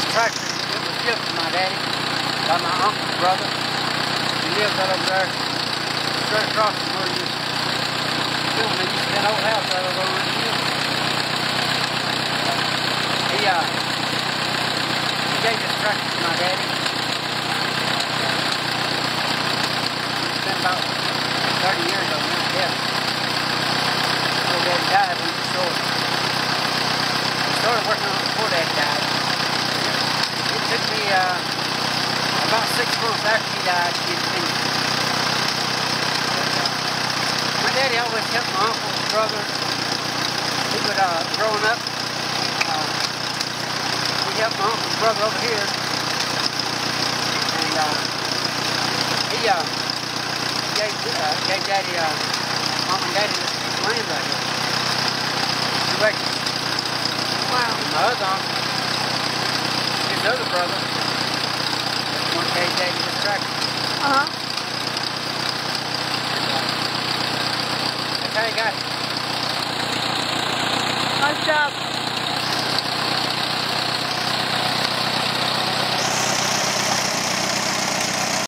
This tractor, it was given to my daddy by my uncle's brother. He lived out over there, straight across from where you filmed. There used to be an old house out over on the hill. He gave this tractor to my daddy. It's been about 30 years ago now, yeah. Before Daddy died, we restored it. We started working on it before Daddy died. It took me about 6 months after he died to get it finished. My daddy always helped my uncle's brother. He would, growing up, he helped my uncle's brother over here. And he gave Daddy, Mom and Daddy this piece of land right here. 2 acres. Wow. And my other uncle, his other brother, one gave Daddy this tractor. Uh-huh. That's how he got it. Nice job.